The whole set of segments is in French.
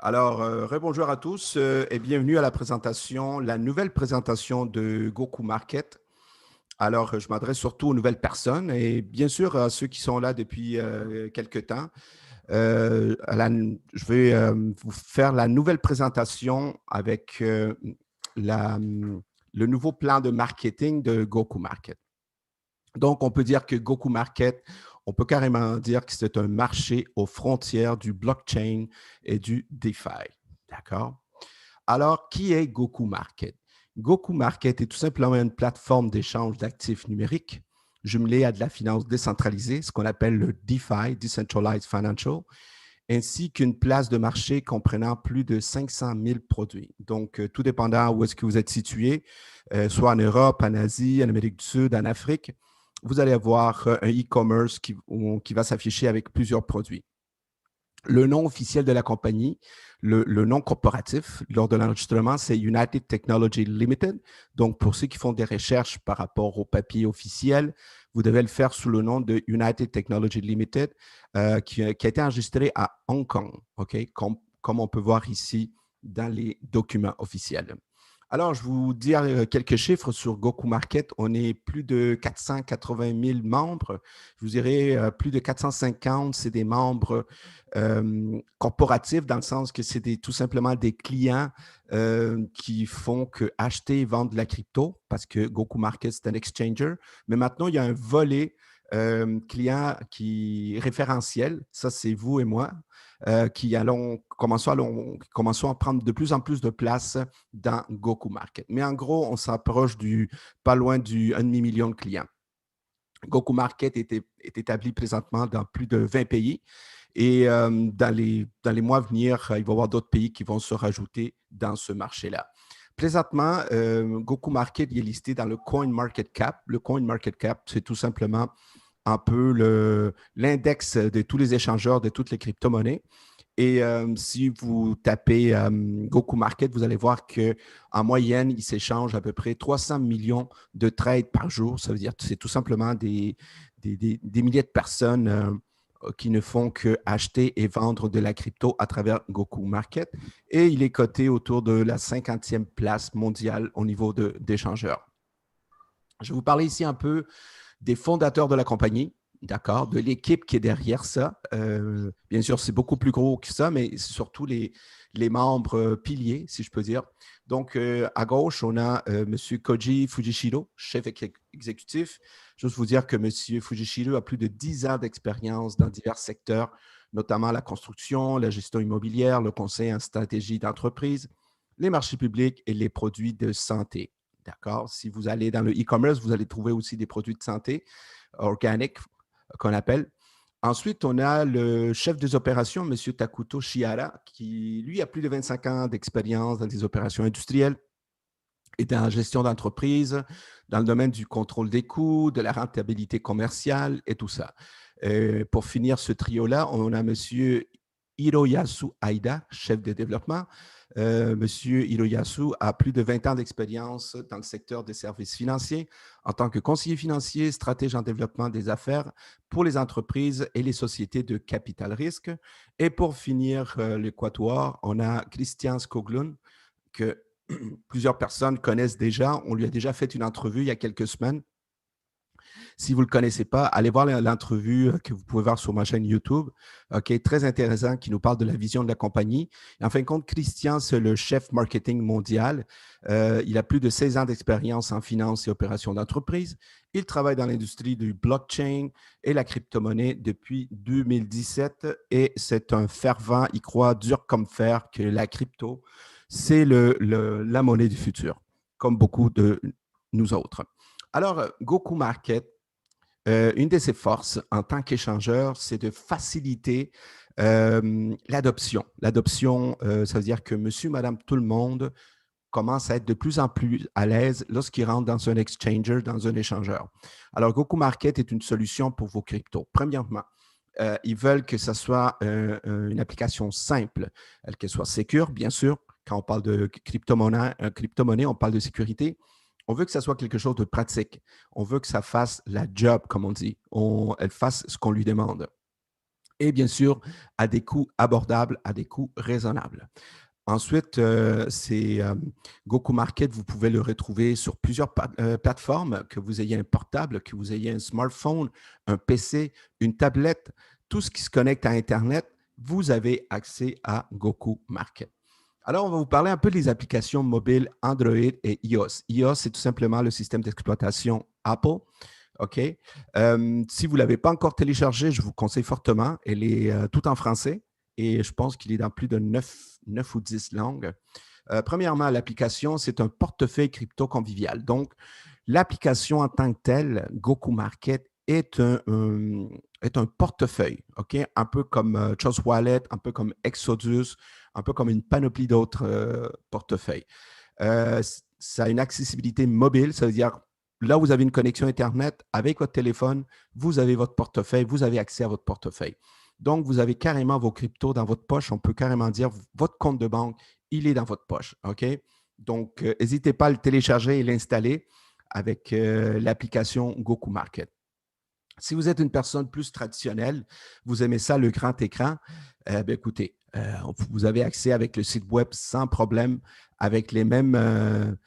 Alors, rebonjour à tous et bienvenue à la nouvelle présentation de Goku Market. Alors, je m'adresse surtout aux nouvelles personnes et bien sûr à ceux qui sont là depuis quelques temps. Je vais vous faire la nouvelle présentation avec la, le nouveau plan de marketing de Goku Market. Donc, on peut dire que Goku Market, on peut carrément dire que c'est un marché aux frontières du blockchain et du DeFi. D'accord? Alors, qui est Goku Market? Goku Market est tout simplement une plateforme d'échange d'actifs numériques jumelée à de la finance décentralisée, ce qu'on appelle le DeFi, Decentralized Financial, ainsi qu'une place de marché comprenant plus de 500 000 produits. Donc, tout dépendant où est-ce que vous êtes situé, soit en Europe, en Asie, en Amérique du Sud, en Afrique, vous allez avoir un e-commerce qui va s'afficher avec plusieurs produits. Le nom officiel de la compagnie, le nom corporatif lors de l'enregistrement, c'est United Technology Limited. Donc, pour ceux qui font des recherches par rapport au papier officiel, vous devez le faire sous le nom de United Technology Limited, qui a été enregistré à Hong Kong, OK, comme on peut voir ici dans les documents officiels. Alors, je vais vous dire quelques chiffres sur Goku Market. On est plus de 480 000 membres. Je vous dirais plus de 450, c'est des membres corporatifs dans le sens que c'est tout simplement des clients qui font que acheter et vendre de la crypto parce que Goku Market, c'est un exchanger. Mais maintenant, il y a un volet client qui référentiel. Ça, c'est vous et moi qui commençons à prendre de plus en plus de place dans Goku Market. Mais en gros, on s'approche pas loin du 1,5 million de clients. Goku Market est établi présentement dans plus de 20 pays et dans les mois à venir, il va y avoir d'autres pays qui vont se rajouter dans ce marché-là. Présentement, Goku Market est listé dans le CoinMarketCap. Le CoinMarketCap, c'est tout simplement un peu l'index de tous les échangeurs de toutes les crypto-monnaies. Et si vous tapez Goku Market, vous allez voir qu'en moyenne, il s'échange à peu près 300 millions de trades par jour. Ça veut dire que c'est tout simplement des milliers de personnes qui ne font qu'acheter et vendre de la crypto à travers Goku Market. Et il est coté autour de la 50e place mondiale au niveau d'échangeurs. Je vais vous parler ici un peu des fondateurs de la compagnie, d'accord, de l'équipe qui est derrière ça. Bien sûr, c'est beaucoup plus gros que ça, mais c'est surtout les membres piliers, si je peux dire. Donc, à gauche, on a M. Koji Fujishiro, chef exécutif. Juste vous dire que M. Fujishiro a plus de 10 ans d'expérience dans divers secteurs, notamment la construction, la gestion immobilière, le conseil en stratégie d'entreprise, les marchés publics et les produits de santé. D'accord? Si vous allez dans le e-commerce, vous allez trouver aussi des produits de santé organiques qu'on appelle. Ensuite, on a le chef des opérations, M. Takuto Shihara, qui, lui, a plus de 25 ans d'expérience dans des opérations industrielles et dans la gestion d'entreprise, dans le domaine du contrôle des coûts, de la rentabilité commerciale et tout ça. Pour finir ce trio-là, on a M. Hiroyasu Aida, chef de développement. Monsieur Hiroyasu a plus de 20 ans d'expérience dans le secteur des services financiers en tant que conseiller financier, stratège en développement des affaires pour les entreprises et les sociétés de capital risque. Et pour finir le quatuor, on a Christian Skoglund, que plusieurs personnes connaissent déjà. On lui a déjà fait une entrevue il y a quelques semaines. Si vous ne le connaissez pas, allez voir l'entrevue que vous pouvez voir sur ma chaîne YouTube. OK, très intéressant, qui nous parle de la vision de la compagnie. Et en fin de compte, Christian, c'est le chef marketing mondial. Il a plus de 16 ans d'expérience en finance et opérations d'entreprise. Il travaille dans l'industrie du blockchain et la crypto-monnaie depuis 2017 et c'est un fervent, il croit dur comme fer que la crypto, c'est la monnaie du futur, comme beaucoup de nous autres. Alors, Goku Market, une de ses forces en tant qu'échangeur, c'est de faciliter l'adoption. L'adoption, ça veut dire que monsieur, madame, tout le monde commence à être de plus en plus à l'aise lorsqu'il rentre dans un exchanger, dans un échangeur. Alors, Goku Market est une solution pour vos cryptos. Premièrement, ils veulent que ce soit une application simple, qu'elle soit sécure, bien sûr. Quand on parle de crypto-monnaie, on parle de sécurité. On veut que ça soit quelque chose de pratique. On veut que ça fasse la job, comme on dit. Elle fasse ce qu'on lui demande. et bien sûr, à des coûts abordables, à des coûts raisonnables. Ensuite, Goku Market, vous pouvez le retrouver sur plusieurs plateformes, que vous ayez un portable, que vous ayez un smartphone, un PC, une tablette, tout ce qui se connecte à Internet, vous avez accès à Goku Market. Alors, on va vous parler un peu des applications mobiles Android et iOS. iOS, c'est tout simplement le système d'exploitation Apple. OK? Si vous ne l'avez pas encore téléchargé, je vous conseille fortement. Elle est tout en français et je pense qu'il est dans plus de 9 ou 10 langues. Premièrement, l'application, c'est un portefeuille crypto convivial. Donc, l'application en tant que telle, Goku Market, est un portefeuille, OK? Un peu comme Trust Wallet, un peu comme Exodus, un peu comme une panoplie d'autres portefeuilles. Ça a une accessibilité mobile, ça veut dire là, vous avez une connexion Internet avec votre téléphone, vous avez votre portefeuille, vous avez accès à votre portefeuille. Donc, vous avez carrément vos cryptos dans votre poche. On peut carrément dire votre compte de banque, il est dans votre poche. OK? Donc, n'hésitez pas à le télécharger et l'installer avec l'application Goku Market. Si vous êtes une personne plus traditionnelle, vous aimez ça, le grand écran, écoutez, vous avez accès avec le site web sans problème, avec les mêmes,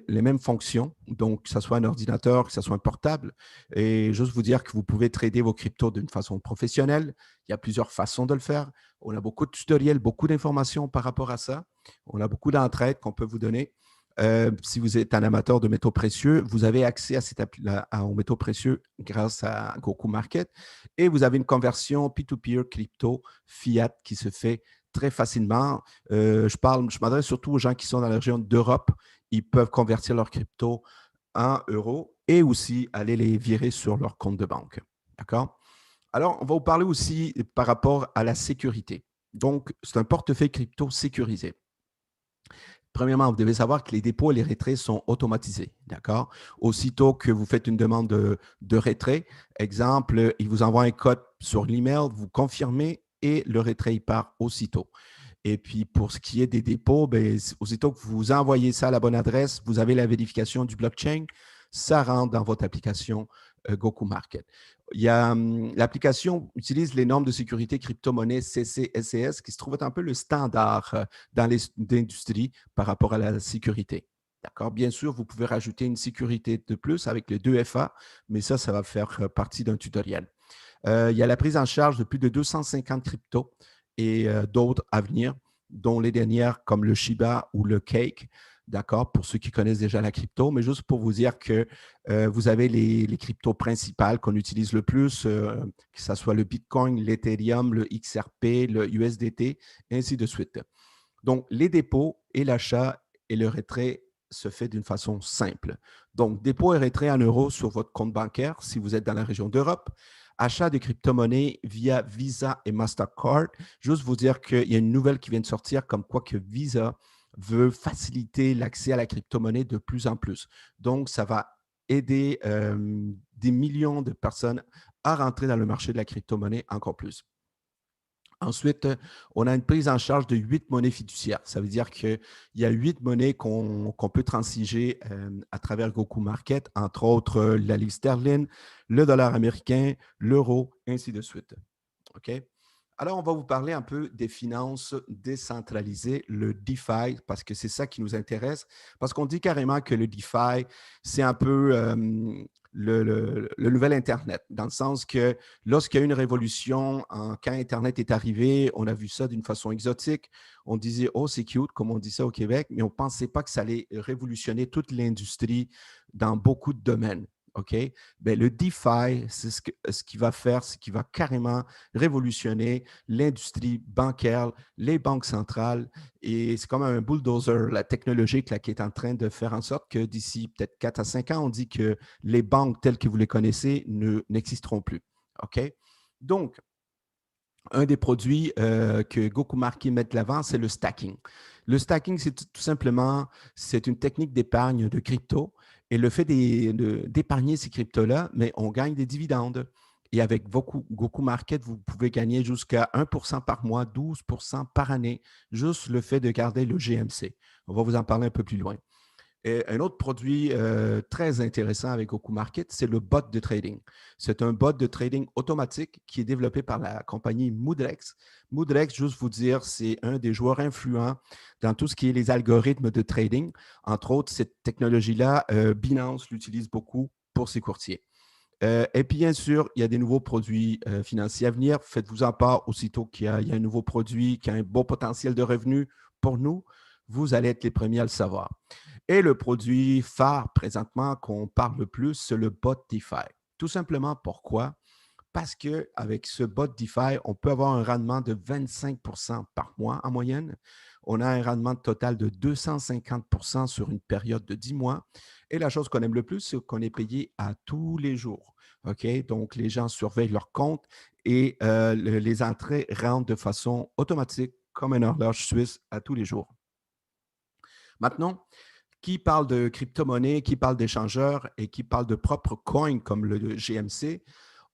les mêmes fonctions. Donc, que ce soit un ordinateur, que ce soit un portable. Et juste vous dire que vous pouvez trader vos cryptos d'une façon professionnelle. Il y a plusieurs façons de le faire. On a beaucoup de tutoriels, beaucoup d'informations par rapport à ça. On a beaucoup d'entraide qu'on peut vous donner. Si vous êtes un amateur de métaux précieux, vous avez accès aux métaux précieux grâce à Goku Market et vous avez une conversion P2P crypto fiat qui se fait très facilement. Je m'adresse surtout aux gens qui sont dans la région d'Europe. Ils peuvent convertir leur crypto en euros et aussi aller les virer sur leur compte de banque. D'accord? Alors, on va vous parler aussi par rapport à la sécurité. Donc, c'est un portefeuille crypto sécurisé. Premièrement, vous devez savoir que les dépôts et les retraits sont automatisés, d'accord? Aussitôt que vous faites une demande de retrait, exemple, il vous envoie un code sur l'email, vous confirmez et le retrait il part aussitôt. Et puis, pour ce qui est des dépôts, ben, aussitôt que vous envoyez ça à la bonne adresse, vous avez la vérification du blockchain, ça rentre dans votre application Goku Market. L'application utilise les normes de sécurité crypto-monnaie CCSCS qui se trouvent être un peu le standard dans l'industrie par rapport à la sécurité. D'accord? Bien sûr, vous pouvez rajouter une sécurité de plus avec les 2FA, mais ça va faire partie d'un tutoriel. Il y a la prise en charge de plus de 250 cryptos et d'autres à venir, dont les dernières comme le Shiba ou le Cake, d'accord, pour ceux qui connaissent déjà la crypto, mais juste pour vous dire que vous avez les cryptos principales qu'on utilise le plus, que ce soit le Bitcoin, l'Ethereum, le XRP, le USDT, et ainsi de suite. Donc, les dépôts et l'achat et le retrait se fait d'une façon simple. Donc, dépôt et retrait en euros sur votre compte bancaire si vous êtes dans la région d'Europe. Achat de crypto-monnaies via Visa et Mastercard. Juste vous dire qu'il y a une nouvelle qui vient de sortir comme quoi que Visa veut faciliter l'accès à la crypto-monnaie de plus en plus. Donc, ça va aider des millions de personnes à rentrer dans le marché de la crypto-monnaie encore plus. Ensuite, on a une prise en charge de 8 monnaies fiduciaires. Ça veut dire qu'il y a 8 monnaies qu'on peut transiger à travers Goku Market, entre autres la livre sterling, le dollar américain, l'euro, ainsi de suite. OK? Alors, on va vous parler un peu des finances décentralisées, le DeFi, parce que c'est ça qui nous intéresse. Parce qu'on dit carrément que le DeFi, c'est un peu le nouvel Internet, dans le sens que lorsqu'il y a eu une révolution, quand Internet est arrivé, on a vu ça d'une façon exotique. On disait, oh, c'est cute, comme on dit ça au Québec, mais on ne pensait pas que ça allait révolutionner toute l'industrie dans beaucoup de domaines. OK? Bien, le DeFi, c'est ce qu'il va faire, c'est qu'il va carrément révolutionner l'industrie bancaire, les banques centrales. Et c'est comme un bulldozer, la technologique là, qui est en train de faire en sorte que d'ici peut-être 4 à 5 ans, on dit que les banques telles que vous les connaissez n'existeront plus. OK? Donc, un des produits que Goku Market met de l'avant, c'est le stacking. Le stacking, c'est tout simplement, c'est une technique d'épargne de crypto. Et le fait d'épargner ces cryptos-là, mais on gagne des dividendes. Et avec Goku Market, vous pouvez gagner jusqu'à 1% par mois, 12% par année, juste le fait de garder le GMC. On va vous en parler un peu plus loin. Et un autre produit très intéressant avec Goku Market, c'est le bot de trading. C'est un bot de trading automatique qui est développé par la compagnie Moodrex. Moodrex, juste vous dire, c'est un des joueurs influents dans tout ce qui est les algorithmes de trading. Entre autres, cette technologie-là, Binance l'utilise beaucoup pour ses courtiers. Et puis, bien sûr, il y a des nouveaux produits financiers à venir. Faites-vous en part aussitôt qu'il y a un nouveau produit qui a un bon potentiel de revenus pour nous. Vous allez être les premiers à le savoir. Et le produit phare présentement qu'on parle le plus, c'est le bot DeFi. Tout simplement pourquoi? Parce qu'avec ce bot DeFi, on peut avoir un rendement de 25% par mois en moyenne. On a un rendement total de 250% sur une période de 10 mois. Et la chose qu'on aime le plus, c'est qu'on est payé à tous les jours. OK? Donc, les gens surveillent leur compte et les entrées rentrent de façon automatique comme un horloge suisse à tous les jours. Maintenant, qui parle de crypto-monnaie, qui parle d'échangeurs et qui parle de propres coins comme le GMC,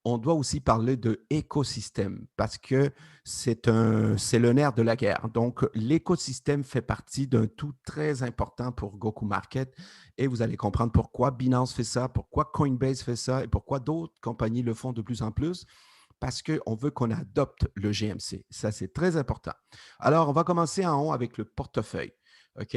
on doit aussi parler de écosystème parce que c'est le nerf de la guerre. Donc, l'écosystème fait partie d'un tout très important pour Goku Market et vous allez comprendre pourquoi Binance fait ça, pourquoi Coinbase fait ça et pourquoi d'autres compagnies le font de plus en plus parce qu'on veut qu'on adopte le GMC. Ça, c'est très important. Alors, on va commencer en haut avec le portefeuille. OK?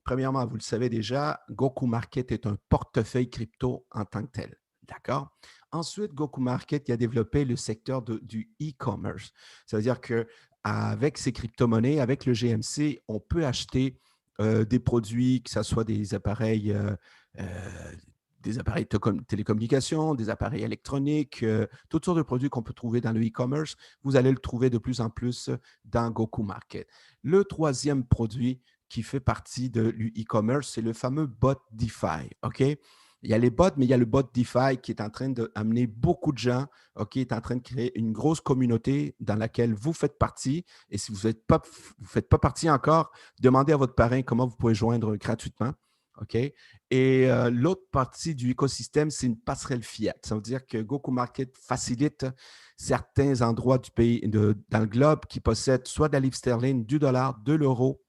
Premièrement, vous le savez déjà, Goku Market est un portefeuille crypto en tant que tel. D'accord? Ensuite, Goku Market a développé le secteur du e-commerce. Ça veut dire qu'avec ces crypto-monnaies, avec le GMC, on peut acheter des produits, que ce soit des appareils de télécommunication, des appareils électroniques, toutes sortes de produits qu'on peut trouver dans le e-commerce. Vous allez le trouver de plus en plus dans Goku Market. Le troisième produit qui fait partie de l'e-commerce, c'est le fameux bot DeFi. OK? Il y a les bots, mais il y a le bot DeFi qui est en train d'amener beaucoup de gens, OK, est en train de créer une grosse communauté dans laquelle vous faites partie. Et si vous ne faites pas partie encore, demandez à votre parrain comment vous pouvez joindre gratuitement. OK? Et l'autre partie du écosystème, c'est une passerelle fiat. Ça veut dire que Goku Market facilite certains endroits du pays, dans le globe qui possèdent soit de la livre sterling, du dollar, de l'euro,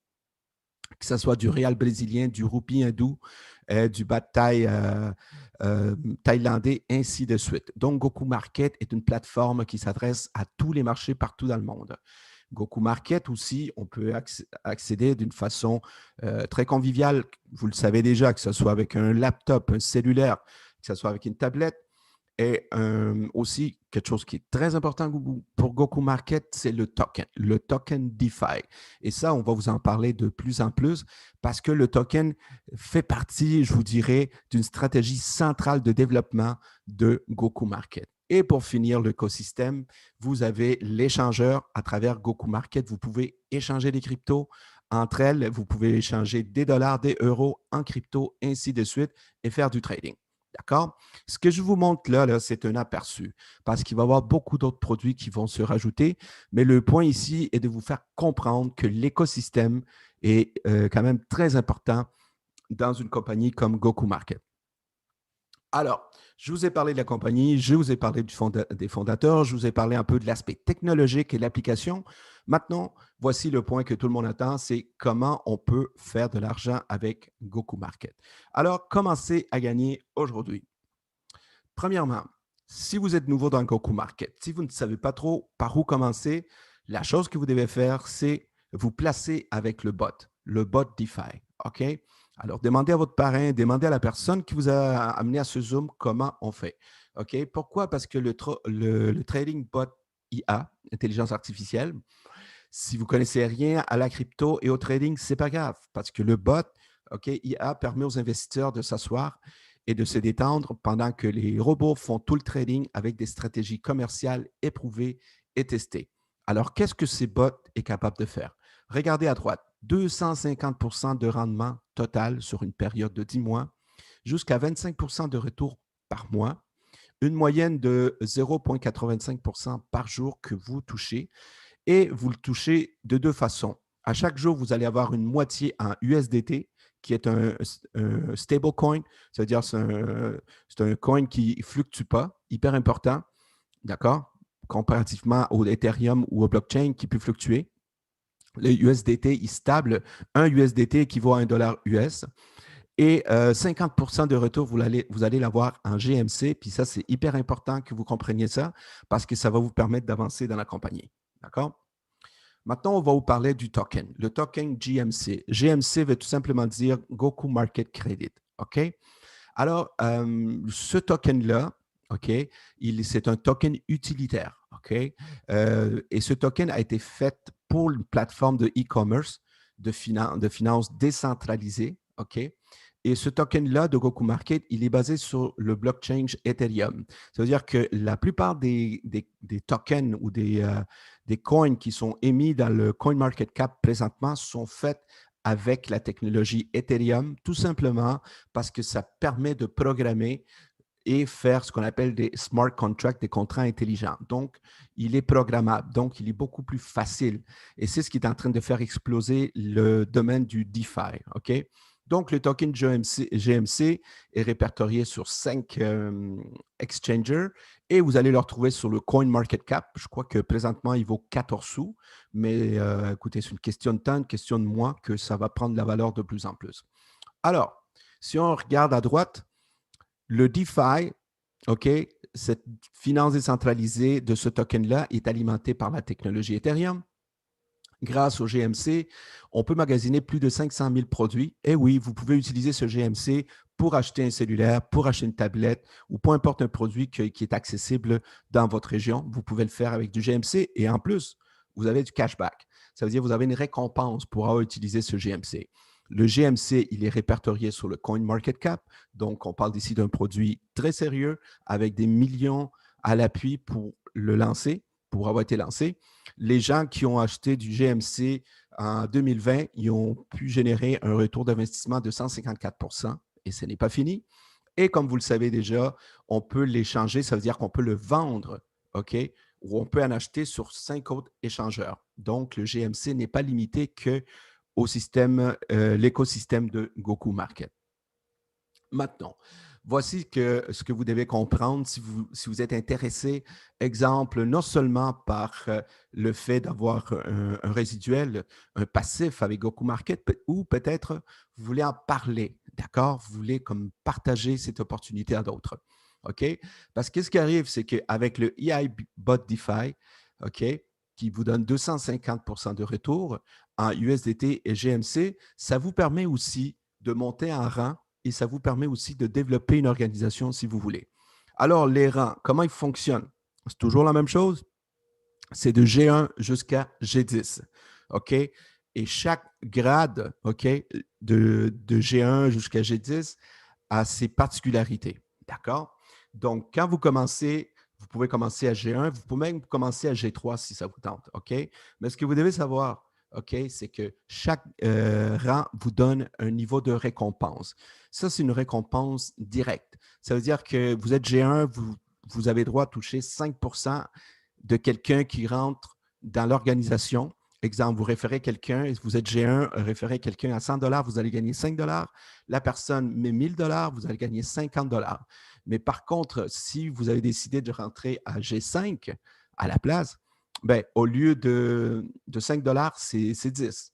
que ce soit du réal brésilien, du roupie hindou, du baht thaïlandais, ainsi de suite. Donc, Goku Market est une plateforme qui s'adresse à tous les marchés partout dans le monde. Goku Market aussi, on peut accéder d'une façon très conviviale. Vous le savez déjà, que ce soit avec un laptop, un cellulaire, que ce soit avec une tablette. Et aussi, quelque chose qui est très important pour Goku Market, c'est le token DeFi. Et ça, on va vous en parler de plus en plus parce que le token fait partie, je vous dirais, d'une stratégie centrale de développement de Goku Market. Et pour finir l'écosystème, vous avez l'échangeur à travers Goku Market. Vous pouvez échanger des cryptos entre elles. Vous pouvez échanger des dollars, des euros en crypto, ainsi de suite, et faire du trading. D'accord? Ce que je vous montre là, c'est un aperçu parce qu'il va y avoir beaucoup d'autres produits qui vont se rajouter. Mais le point ici est de vous faire comprendre que l'écosystème est quand même très important dans une compagnie comme Goku Market. Alors, je vous ai parlé de la compagnie, je vous ai parlé des fondateurs, je vous ai parlé un peu de l'aspect technologique et de l'application. Maintenant, voici le point que tout le monde attend, c'est comment on peut faire de l'argent avec Goku Market. Alors, commencez à gagner aujourd'hui. Premièrement, si vous êtes nouveau dans Goku Market, si vous ne savez pas trop par où commencer, la chose que vous devez faire, c'est vous placer avec le bot DeFi. OK? Alors, demandez à votre parrain, demandez à la personne qui vous a amené à ce Zoom comment on fait. OK? Pourquoi? Parce que le trading bot IA, intelligence artificielle, si vous ne connaissez rien à la crypto et au trading, ce n'est pas grave parce que le bot, OK, IA permet aux investisseurs de s'asseoir et de se détendre pendant que les robots font tout le trading avec des stratégies commerciales éprouvées et testées. Alors, qu'est-ce que ces bots est capable de faire? Regardez à droite, 250% de rendement total sur une période de 10 mois, jusqu'à 25% de retour par mois, une moyenne de 0,85% par jour que vous touchez et vous le touchez de deux façons. À chaque jour, vous allez avoir une moitié en USDT, qui est un stablecoin, c'est-à-dire c'est un coin qui ne fluctue pas, hyper important, d'accord, comparativement au Ethereum ou au blockchain qui peut fluctuer. Le USDT est stable. Un USDT équivaut à $1 US. Et 50% de retour, vous allez l'avoir en GMC. Puis ça, c'est hyper important que vous compreniez ça parce que ça va vous permettre d'avancer dans la compagnie. D'accord? Maintenant, on va vous parler du token. Le token GMC. GMC veut tout simplement dire Goku Market Credit. OK? Alors, ce token-là, OK, c'est un token utilitaire. OK? Et ce token a été fait pour une plateforme de e-commerce, de finance décentralisée. OK? Et ce token-là de Goku Market, il est basé sur le blockchain Ethereum. Ça veut dire que la plupart des tokens ou des coins qui sont émis dans le CoinMarketCap présentement sont faits avec la technologie Ethereum, tout simplement parce que ça permet de programmer et faire ce qu'on appelle des smart contracts, des contrats intelligents. Donc, il est programmable, donc il est beaucoup plus facile. Et c'est ce qui est en train de faire exploser le domaine du DeFi. OK? Donc, le token GMC est répertorié sur 5 exchangers et vous allez le retrouver sur le CoinMarketCap. Je crois que présentement, il vaut 14 sous, mais écoutez, c'est une question de temps, une question de mois que ça va prendre la valeur de plus en plus. Alors, si on regarde à droite, le DeFi, OK, cette finance décentralisée de ce token-là est alimentée par la technologie Ethereum. Grâce au GMC, on peut magasiner plus de 500 000 produits. Et oui, vous pouvez utiliser ce GMC pour acheter un cellulaire, pour acheter une tablette ou peu importe un produit qui est accessible dans votre région. Vous pouvez le faire avec du GMC et en plus, vous avez du cashback. Ça veut dire que vous avez une récompense pour avoir utilisé ce GMC. Le GMC, il est répertorié sur le CoinMarketCap. Donc, on parle ici d'un produit très sérieux avec des millions à l'appui pour le lancer, pour avoir été lancé. Les gens qui ont acheté du GMC en 2020, ils ont pu générer un retour d'investissement de 154 et ce n'est pas fini. Et comme vous le savez déjà, on peut l'échanger, ça veut dire qu'on peut le vendre, OK? Ou on peut en acheter sur 5 autres échangeurs. Donc, le GMC n'est pas limité qu'au système, l'écosystème de Goku Market. Maintenant, voici ce que vous devez comprendre si vous êtes intéressé, exemple, non seulement par le fait d'avoir un résiduel, un passif avec Goku Market, ou peut-être vous voulez en parler, d'accord? Vous voulez comme partager cette opportunité à d'autres, OK? Parce que ce qui arrive, c'est qu'avec le EIBot DeFi, OK, qui vous donne 250 de retour en USDT et GMC, ça vous permet aussi de monter en rang et ça vous permet aussi de développer une organisation si vous voulez. Alors, les rangs, comment ils fonctionnent? C'est toujours la même chose. C'est de G1 jusqu'à G10. OK? Et chaque grade, OK, de G1 jusqu'à G10 a ses particularités. D'accord? Donc, quand vous commencez, vous pouvez commencer à G1, vous pouvez même commencer à G3 si ça vous tente. OK? Mais ce que vous devez savoir, OK, c'est que chaque rang vous donne un niveau de récompense. Ça, c'est une récompense directe. Ça veut dire que vous êtes G1, vous avez droit à toucher 5 de quelqu'un qui rentre dans l'organisation. Exemple, vous référez quelqu'un, vous êtes G1, référez quelqu'un à 100 $, vous allez gagner 5 $. La personne met 1000 $, vous allez gagner 50 $. Mais par contre, si vous avez décidé de rentrer à G5 à la place, ben, au lieu de 5 $, c'est 10.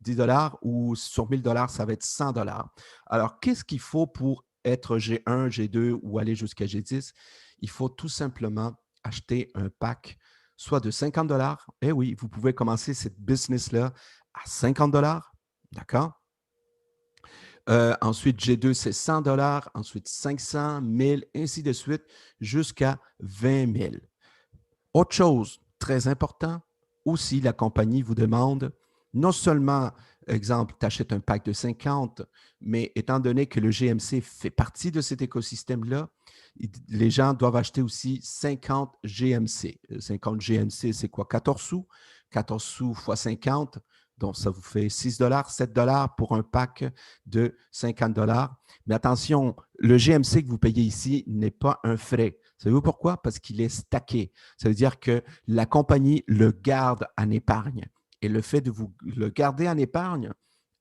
10 $ ou sur 1000 $, ça va être 100 $. Alors, qu'est-ce qu'il faut pour être G1, G2 ou aller jusqu'à G10? Il faut tout simplement acheter un pack, soit de 50 $. Eh oui, vous pouvez commencer cette business-là à 50 $, d'accord? Ensuite, G2, c'est 100 $, ensuite 500, 1000, ainsi de suite, jusqu'à 20 000. Autre chose très important, aussi, la compagnie vous demande non seulement, exemple, tu achètes un pack de 50, mais étant donné que le GMC fait partie de cet écosystème-là, les gens doivent acheter aussi 50 GMC. 50 GMC, c'est quoi? 14 sous? 14 sous fois 50, donc ça vous fait 6 $, 7 $ pour un pack de 50 $. Mais attention, le GMC que vous payez ici n'est pas un frais. Savez-vous pourquoi? Parce qu'il est stacké. Ça veut dire que la compagnie le garde en épargne. Et le fait de vous le garder en épargne,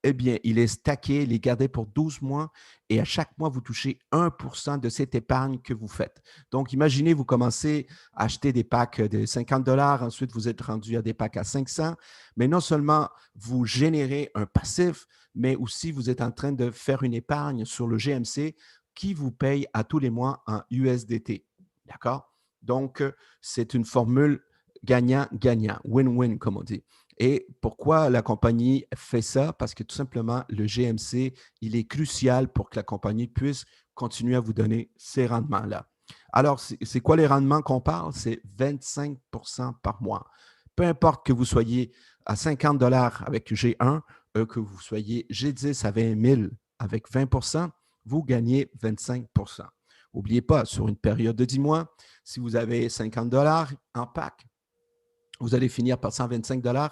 eh bien, il est stacké, il est gardé pour 12 mois et à chaque mois, vous touchez 1% de cette épargne que vous faites. Donc, imaginez, vous commencez à acheter des packs de 50 $, ensuite vous êtes rendu à des packs à 500, mais non seulement vous générez un passif, mais aussi vous êtes en train de faire une épargne sur le GMC qui vous paye à tous les mois en USDT. D'accord? Donc, c'est une formule gagnant-gagnant, win-win, comme on dit. Et pourquoi la compagnie fait ça? Parce que tout simplement, le GMC, il est crucial pour que la compagnie puisse continuer à vous donner ces rendements-là. Alors, c'est quoi les rendements qu'on parle? C'est 25 par mois. Peu importe que vous soyez à 50 $ avec G1, que vous soyez G10 à 20 000 avec 20 vous gagnez 25 N'oubliez pas, sur une période de 10 mois, si vous avez 50 $ en pack, vous allez finir par 125 $.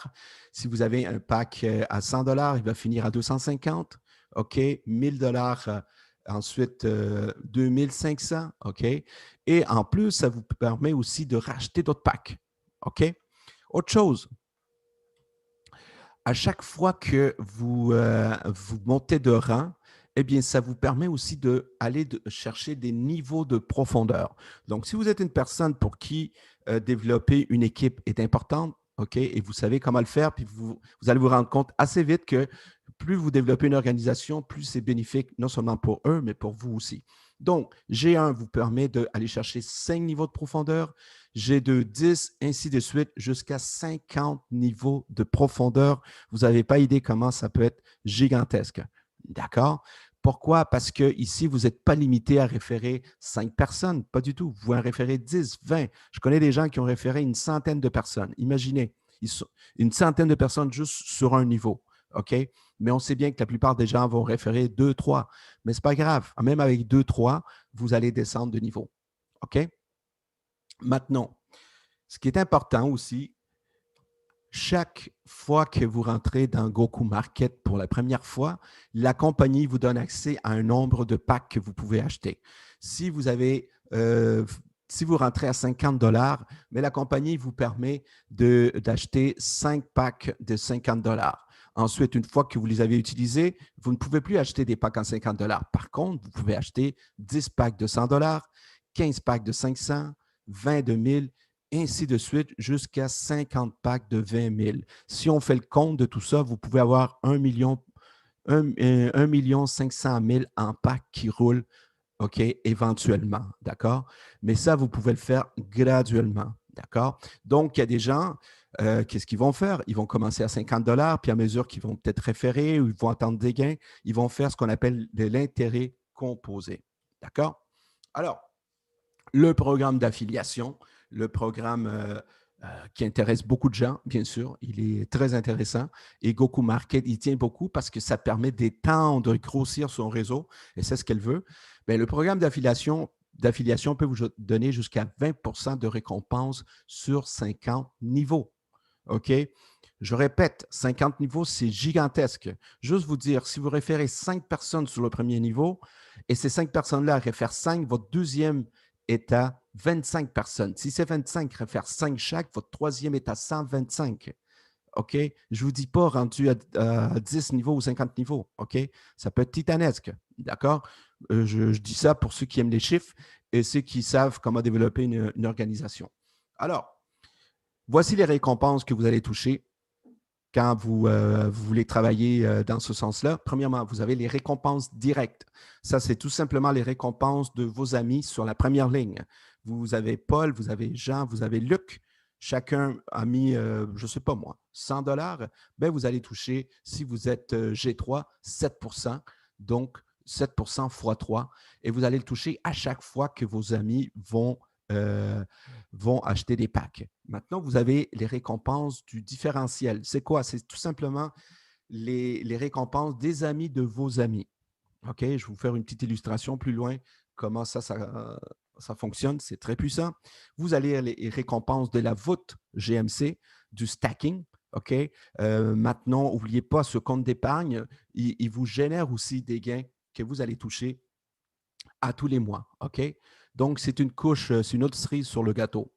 Si vous avez un pack à 100 $, il va finir à 250. OK. 1000 $. Ensuite, 2500. OK. Et en plus, ça vous permet aussi de racheter d'autres packs. OK. Autre chose, à chaque fois que vous montez de rang, eh bien, ça vous permet aussi d'aller chercher des niveaux de profondeur. Donc, si vous êtes une personne pour qui développer une équipe est importante, OK, et vous savez comment le faire, puis vous allez vous rendre compte assez vite que plus vous développez une organisation, plus c'est bénéfique, non seulement pour eux, mais pour vous aussi. Donc, G1 vous permet d'aller chercher 5 niveaux de profondeur, G2, 10, ainsi de suite, jusqu'à 50 niveaux de profondeur. Vous n'avez pas idée comment ça peut être gigantesque. D'accord? Pourquoi? Parce que ici, vous n'êtes pas limité à référer 5 personnes, pas du tout. Vous pouvez en référer 10, 20. Je connais des gens qui ont référé une centaine de personnes. Imaginez, une centaine de personnes juste sur un niveau. OK? Mais on sait bien que la plupart des gens vont référer 2, 3. Mais ce n'est pas grave. Même avec 2, 3, vous allez descendre de niveau. OK? Maintenant, ce qui est important aussi, chaque fois que vous rentrez dans Goku Market pour la première fois, la compagnie vous donne accès à un nombre de packs que vous pouvez acheter. Si vous avez, si vous rentrez à 50 $, mais la compagnie vous permet d'acheter 5 packs de 50 $. Ensuite, une fois que vous les avez utilisés, vous ne pouvez plus acheter des packs en 50 $. Par contre, vous pouvez acheter 10 packs de 100 $, 15 packs de 500, 20 de 1000, ainsi de suite, jusqu'à 50 packs de 20 000. Si on fait le compte de tout ça, vous pouvez avoir 1 million, 1 million 500 000 en packs qui roulent, OK, éventuellement, d'accord? Mais ça, vous pouvez le faire graduellement, d'accord? Donc, il y a des gens, qu'est-ce qu'ils vont faire? Ils vont commencer à 50 $, puis à mesure qu'ils vont peut-être référer ou ils vont attendre des gains, ils vont faire ce qu'on appelle de l'intérêt composé, d'accord? Alors, le programme d'affiliation, le programme qui intéresse beaucoup de gens, bien sûr. Il est très intéressant. Et Goku Market, il tient beaucoup parce que ça permet d'étendre et grossir son réseau. Et c'est ce qu'elle veut. Bien, le programme d'affiliation peut vous donner jusqu'à 20 de récompense sur 50 niveaux. OK? Je répète, 50 niveaux, c'est gigantesque. Juste vous dire, si vous référez 5 personnes sur le premier niveau et ces 5 personnes-là réfèrent 5, votre deuxième est à 25 personnes. Si c'est 25 réfèrent 5 chaque, votre troisième est à 125. OK? Je ne vous dis pas rendu à 10 niveaux ou 50 niveaux. OK? Ça peut être titanesque. D'accord? Je dis ça pour ceux qui aiment les chiffres et ceux qui savent comment développer une organisation. Alors, voici les récompenses que vous allez toucher quand vous voulez travailler dans ce sens-là. Premièrement, vous avez les récompenses directes. Ça, c'est tout simplement les récompenses de vos amis sur la première ligne. Vous avez Paul, vous avez Jean, vous avez Luc. Chacun a mis, je ne sais pas moi, 100 $. Ben, vous allez toucher, si vous êtes G3, 7 donc 7 x 3. Et vous allez le toucher à chaque fois que vos amis vont acheter des packs. Maintenant, vous avez les récompenses du différentiel. C'est quoi? C'est tout simplement les récompenses des amis de vos amis. OK? Je vais vous faire une petite illustration plus loin, comment ça fonctionne. C'est très puissant. Vous allez les récompenses de la voûte GMC, du stacking. OK? Maintenant, n'oubliez pas ce compte d'épargne. Il vous génère aussi des gains que vous allez toucher à tous les mois. OK? Donc, c'est une couche, c'est une autre cerise sur le gâteau.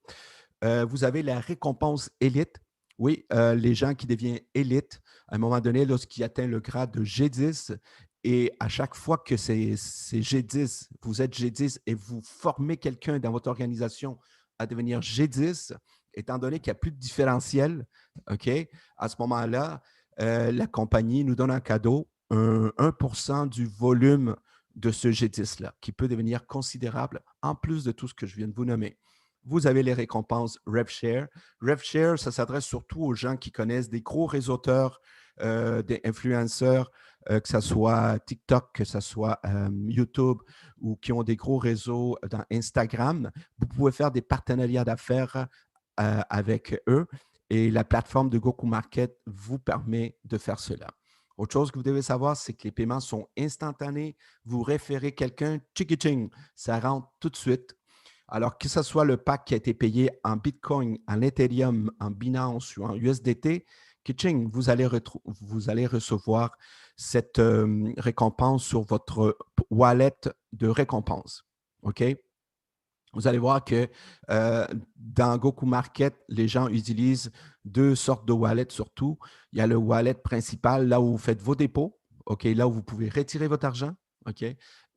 Vous avez la récompense élite. Oui, les gens qui deviennent élites, à un moment donné, lorsqu'ils atteignent le grade de G10, et à chaque fois que c'est G10, vous êtes G10 et vous formez quelqu'un dans votre organisation à devenir G10, étant donné qu'il n'y a plus de différentiel, OK, à ce moment-là, la compagnie nous donne un cadeau, 1% du volume de ce G10-là, qui peut devenir considérable en plus de tout ce que je viens de vous nommer. Vous avez les récompenses RevShare. RevShare, ça s'adresse surtout aux gens qui connaissent des gros réseauteurs, des influenceurs, que ce soit TikTok, que ce soit YouTube, ou qui ont des gros réseaux dans Instagram. Vous pouvez faire des partenariats d'affaires avec eux et la plateforme de Goku Market vous permet de faire cela. Autre chose que vous devez savoir, c'est que les paiements sont instantanés. Vous référez quelqu'un, tchiki-ching, ça rentre tout de suite. Alors, que ce soit le pack qui a été payé en Bitcoin, en Ethereum, en Binance ou en USDT, Kitching, vous allez recevoir cette récompense sur votre wallet de récompense. OK? Vous allez voir que dans Goku Market, les gens utilisent deux sortes de wallets surtout. Il y a le wallet principal, là où vous faites vos dépôts, OK, là où vous pouvez retirer votre argent, OK,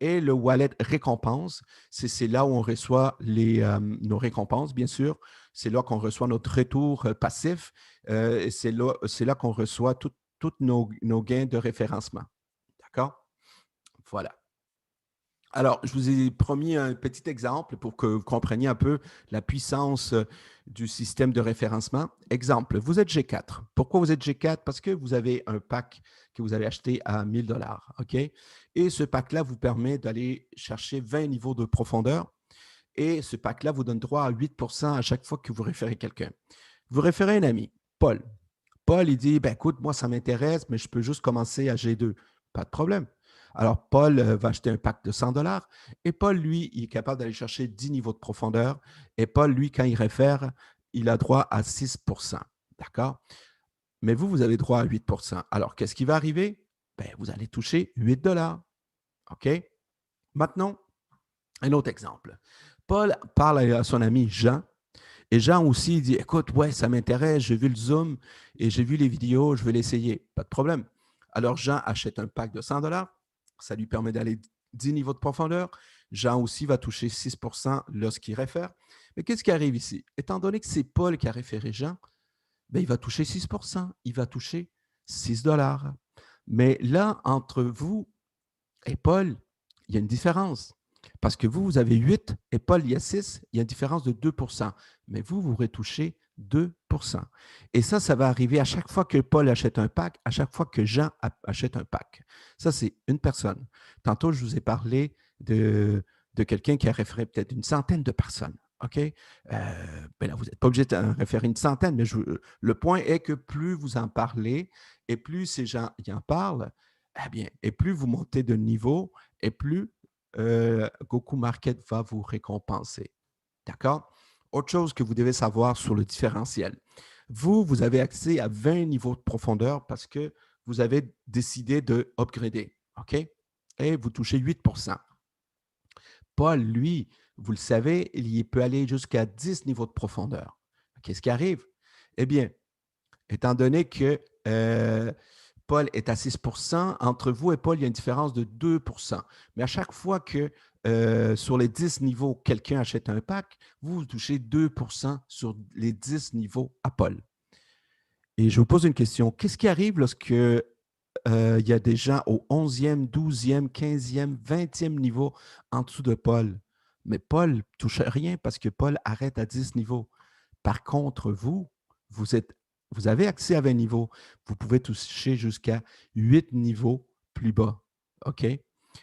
et le wallet récompense, c'est là où on reçoit nos récompenses, bien sûr. C'est là qu'on reçoit notre retour passif. C'est là qu'on reçoit tous nos gains de référencement. D'accord? Voilà. Alors, je vous ai promis un petit exemple pour que vous compreniez un peu la puissance du système de référencement. Exemple, vous êtes G4. Pourquoi vous êtes G4? Parce que vous avez un pack que vous avez acheté à 1000 dollars. OK? Et ce pack-là vous permet d'aller chercher 20 niveaux de profondeur. Et ce pack-là vous donne droit à 8% à chaque fois que vous référez quelqu'un. Vous référez un ami, Paul. Paul, il dit, ben, écoute, moi, ça m'intéresse, mais je peux juste commencer à G2. Pas de problème. Alors, Paul va acheter un pack de 100 dollars et Paul, lui, il est capable d'aller chercher 10 niveaux de profondeur. Et Paul, lui, quand il réfère, il a droit à 6%. D'accord? Mais vous, vous avez droit à 8%. Alors, qu'est-ce qui va arriver? Ben, vous allez toucher 8 dollars. OK? Maintenant, un autre exemple. Paul parle à son ami Jean. Et Jean aussi dit, écoute, ouais, ça m'intéresse, j'ai vu le Zoom et j'ai vu les vidéos, je vais l'essayer. Pas de problème. Alors, Jean achète un pack de 100 dollars. Ça lui permet d'aller 10 niveaux de profondeur. Jean aussi va toucher 6% lorsqu'il réfère. Mais qu'est-ce qui arrive ici? Étant donné que c'est Paul qui a référé Jean, ben, il va toucher 6%. Il va toucher 6 dollars. Mais là, entre vous et Paul, il y a une différence. Parce que vous, vous avez 8 et Paul, il y a 6, il y a une différence de 2%. Mais vous, vous retouchez 2%. Et ça va arriver à chaque fois que Paul achète un pack, à chaque fois que Jean achète un pack. Ça, c'est une personne. Tantôt, je vous ai parlé de quelqu'un qui a référé peut-être une centaine de personnes. OK? Ben là, vous n'êtes pas obligé de référer une centaine, mais le point est que plus vous en parlez et plus ces gens y en parlent, eh bien, et plus vous montez de niveau, et plus Goku Market va vous récompenser. D'accord? Autre chose que vous devez savoir sur le différentiel. Vous avez accès à 20 niveaux de profondeur parce que vous avez décidé de upgrader. OK? Et vous touchez 8%. Paul, lui, vous le savez, il peut aller jusqu'à 10 niveaux de profondeur. Qu'est-ce qui arrive? Eh bien, étant donné que Paul est à 6%, entre vous et Paul, il y a une différence de 2%. Mais à chaque fois que sur les 10 niveaux, quelqu'un achète un pack, vous touchez 2% sur les 10 niveaux à Paul. Et je vous pose une question. Qu'est-ce qui arrive lorsque il y a des gens au 11e, 12e, 15e, 20e niveau en dessous de Paul? Mais Paul ne touche à rien parce que Paul arrête à 10 niveaux. Par contre, vous avez accès à 20 niveaux. Vous pouvez toucher jusqu'à 8 niveaux plus bas. OK?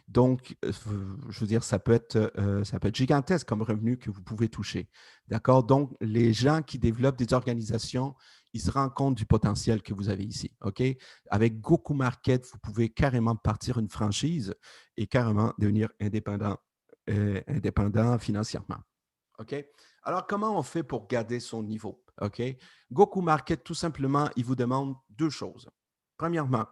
Donc, je veux dire, ça peut être gigantesque comme revenu que vous pouvez toucher. D'accord? Donc, les gens qui développent des organisations, ils se rendent compte du potentiel que vous avez ici. OK? Avec Goku Market, vous pouvez carrément partir une franchise et carrément devenir indépendant financièrement. OK? Alors, comment on fait pour garder son niveau? OK? Goku Market, tout simplement, il vous demande deux choses. Premièrement,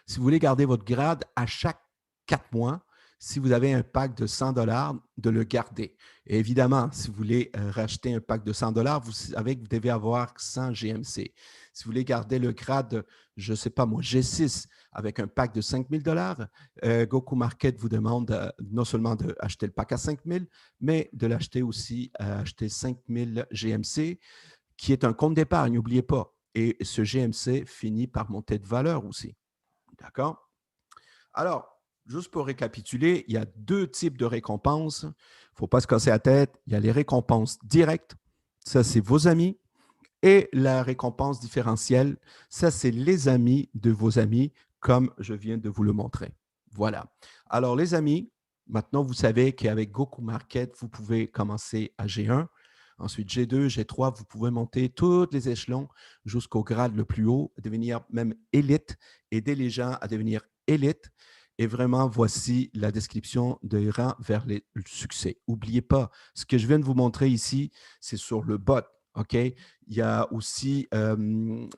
si vous voulez garder votre grade à chaque 4 mois, si vous avez un pack de 100 de le garder. Et évidemment, si vous voulez racheter un pack de 100 vous savez que vous devez avoir 100 GMC. Si vous voulez garder le grade, je ne sais pas moi, G6 avec un pack de 5 000 Goku Market vous demande non seulement d'acheter le pack à 5 000, mais de l'acheter aussi à acheter 5 000 GMC, qui est un compte d'épargne, n'oubliez pas. Et ce GMC finit par monter de valeur aussi. D'accord? Alors, juste pour récapituler, il y a deux types de récompenses. Il ne faut pas se casser la tête. Il y a les récompenses directes. Ça, c'est vos amis. Et la récompense différentielle, ça, c'est les amis de vos amis, comme je viens de vous le montrer. Voilà. Alors, les amis, maintenant, vous savez qu'avec Goku Market, vous pouvez commencer à G1. Ensuite, G2, G3, vous pouvez monter tous les échelons jusqu'au grade le plus haut, devenir même élite, aider les gens à devenir élite. Et vraiment, voici la description des rangs vers le succès. N'oubliez pas, ce que je viens de vous montrer ici, c'est sur le bot. OK? Il y a aussi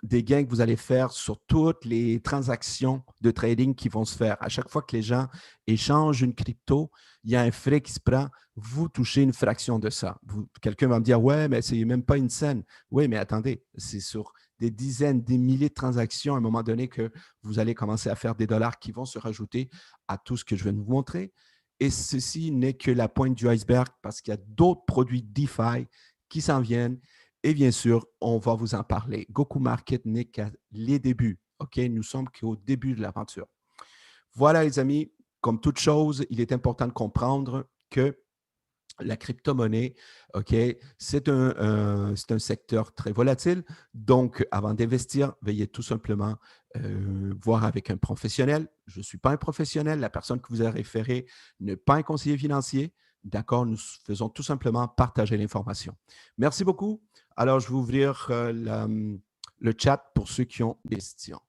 des gains que vous allez faire sur toutes les transactions de trading qui vont se faire. À chaque fois que les gens échangent une crypto, il y a un frais qui se prend. Vous touchez une fraction de ça. Quelqu'un va me dire, ouais, mais c'est même pas une scène. Oui, mais attendez, c'est sur des dizaines, des milliers de transactions à un moment donné que vous allez commencer à faire des dollars qui vont se rajouter à tout ce que je viens de vous montrer. Et ceci n'est que la pointe du iceberg parce qu'il y a d'autres produits DeFi qui s'en viennent. Et bien sûr, on va vous en parler. Goku Market n'est qu'à les débuts. OK? Nous sommes qu'au début de l'aventure. Voilà, les amis. Comme toute chose, il est important de comprendre que la crypto-monnaie, OK, c'est un secteur très volatile. Donc, avant d'investir, veuillez tout simplement voir avec un professionnel. Je ne suis pas un professionnel. La personne que vous avez référée n'est pas un conseiller financier. D'accord, nous faisons tout simplement partager l'information. Merci beaucoup. Alors, je vais ouvrir le chat pour ceux qui ont des questions.